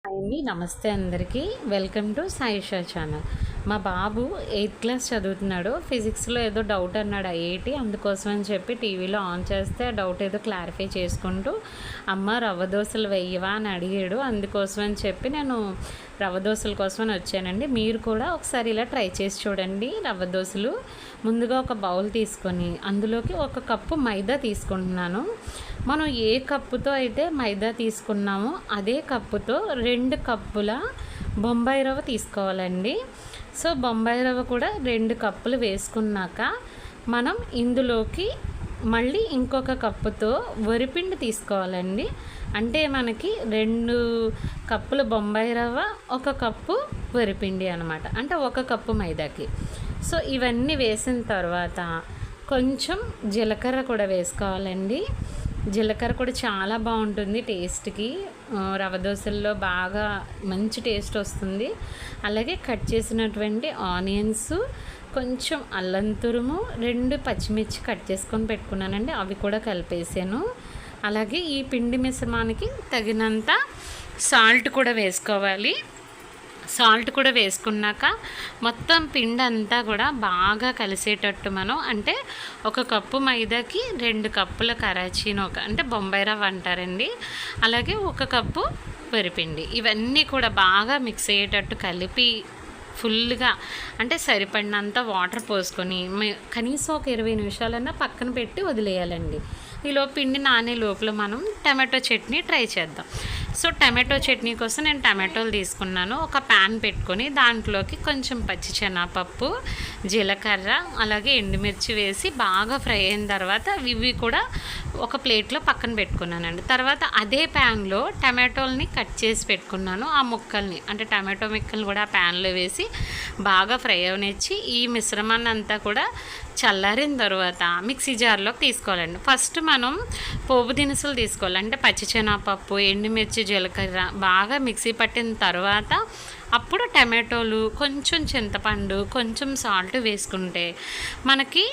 అండి నమస్తే అందరికీ వెల్కమ్ టు సాయిషా ఛానల్. మా బాబు 8th క్లాస్ చదువుతున్నాడు. ఫిజిక్స్లో ఏదో డౌట్ అన్నాడు ఐఐటి, అందుకోసం అని చెప్పి టీవీలో ఆన్ చేస్తే ఆ డౌట్ ఏదో క్లారిఫై చేసుకుంటూ అమ్మ రవ్వ దోశలు వెయ్యవా అని అడిగాడు. అందుకోసం అని చెప్పి నేను రవ్వ దోశల కోసమని వచ్చానండి. మీరు కూడా ఒకసారి ఇలా ట్రై చేసి చూడండి. రవ్వ దోశలు ముందుగా ఒక బౌల్ తీసుకొని అందులోకి 1 కప్పు మైదా తీసుకుంటున్నాను. మనం ఏ కప్పుతో అయితే మైదా తీసుకున్నామో అదే కప్పుతో 2 కప్పుల బొంబాయి రవ్వ తీసుకోవాలండి. సో బొంబాయి రవ్వ కూడా 2 కప్పులు వేసుకున్నాక మనం ఇందులోకి మళ్ళీ ఇంకొక కప్పుతో వరిపిండి తీసుకోవాలండి. అంటే మనకి 2 కప్పుల బొంబాయి రవ్వ 1 కప్పు వరిపిండి అనమాట. అంటే 1 కప్పు మైదాకి. సో ఇవన్నీ వేసిన తర్వాత కొంచెం జీలకర్ర కూడా వేసుకోవాలండి. జీలకర్ర కూడా చాలా బాగుంటుంది టేస్ట్కి. రవ్వ దోశల్లో బాగా మంచి టేస్ట్ వస్తుంది. అలాగే కట్ చేసినటువంటి ఆనియన్స్, కొంచెం అల్లం తురుము, 2 పచ్చిమిర్చి కట్ చేసుకొని పెట్టుకున్నానండి, అవి కూడా కలిపేసాను. అలాగే ఈ పిండి మిశ్రమానికి తగినంత సాల్ట్ కూడా వేసుకోవాలి. సాల్ట్ కూడా వేసుకున్నాక మొత్తం పిండి అంతా కూడా బాగా కలిసేటట్టు మనం, అంటే 1 కప్పు మైదాకి 2 కప్పుల కరాచీని అంటే బొంబాయి రవ్వ అంటారండి, అలాగే 1 కప్పు వరిపిండి, ఇవన్నీ కూడా బాగా మిక్స్ అయ్యేటట్టు కలిపి ఫుల్గా అంటే సరిపడినంత వాటర్ పోసుకొని కనీసం ఒక 20 నిమిషాలన్నా పక్కన పెట్టి వదిలేయాలండి. ఈలో పిండి నానే లోపల మనం టమాటో చట్నీ ట్రై చేద్దాం. సో టమాటో చట్నీ కోసం నేను టమాటోలు తీసుకున్నాను. ఒక ప్యాన్ పెట్టుకొని దాంట్లోకి కొంచెం పచ్చి శనగపప్పు, జీలకర్ర, అలాగే ఎండుమిర్చి వేసి బాగా ఫ్రై అయిన తర్వాత ఇవి కూడా ఒక ప్లేట్లో పక్కన పెట్టుకున్నానండి. తర్వాత అదే ప్యాన్లో టమాటోల్ని కట్ చేసి పెట్టుకున్నాను. ఆ ముక్కల్ని అంటే టమాటో ముక్కల్ని కూడా ఆ ప్యాన్లో వేసి బాగా ఫ్రై అవనిచ్చి ఈ మిశ్రమాన్ని అంతా కూడా చల్లారిన తర్వాత మిక్సీ జార్లోకి తీసుకోవాలండి. ఫస్ట్ మనం పోపు దినుసులు తీసుకోవాలి. అంటే పచ్చిశనగపప్పు, ఎండుమిర్చి, జీలకర్ర బాగా మిక్సీ పట్టిన తర్వాత అప్పుడు టమాటోలు, కొంచెం చింతపండు, కొంచెం సాల్ట్ వేసుకుంటే మనకి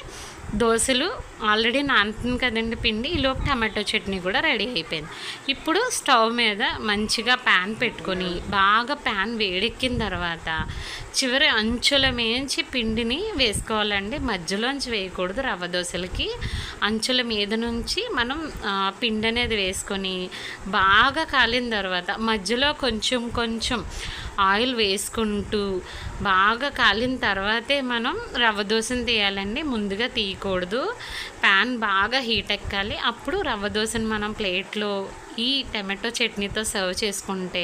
దోశలు ఆల్రెడీ నానుతుంది కదండి పిండి, ఈలోపు టమాటో చట్నీ కూడా రెడీ అయిపోయింది. ఇప్పుడు స్టవ్ మీద మంచిగా ప్యాన్ పెట్టుకొని బాగా ప్యాన్ వేడెక్కిన తర్వాత చివరి అంచుల మేంచి పిండిని వేసుకోవాలండి. మధ్యలోంచి వేయకూడదు రవ్వ దోశలకి. అంచుల మీద నుంచి మనం పిండి అనేది వేసుకొని బాగా కాలిన తర్వాత మధ్యలో కొంచెం కొంచెం ఆయిల్ వేసుకుంటూ బాగా కాలిన తర్వాతే మనం రవ్వ దోశను తీయాలండి. ముందుగా తీయకూడదు. ప్యాన్ బాగా హీట్ ఎక్కాలి. అప్పుడు రవ్వ దోశను మనం ప్లేట్లో ఈ టమాటో చట్నీతో సర్వ్ చేసుకుంటే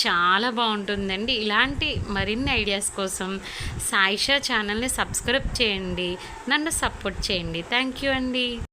చాలా బాగుంటుందండి. ఇలాంటి మరిన్ని ఐడియాస్ కోసం సాయిషా ఛానల్ని సబ్స్క్రైబ్ చేయండి, నన్ను సపోర్ట్ చేయండి. థ్యాంక్ యూ అండి.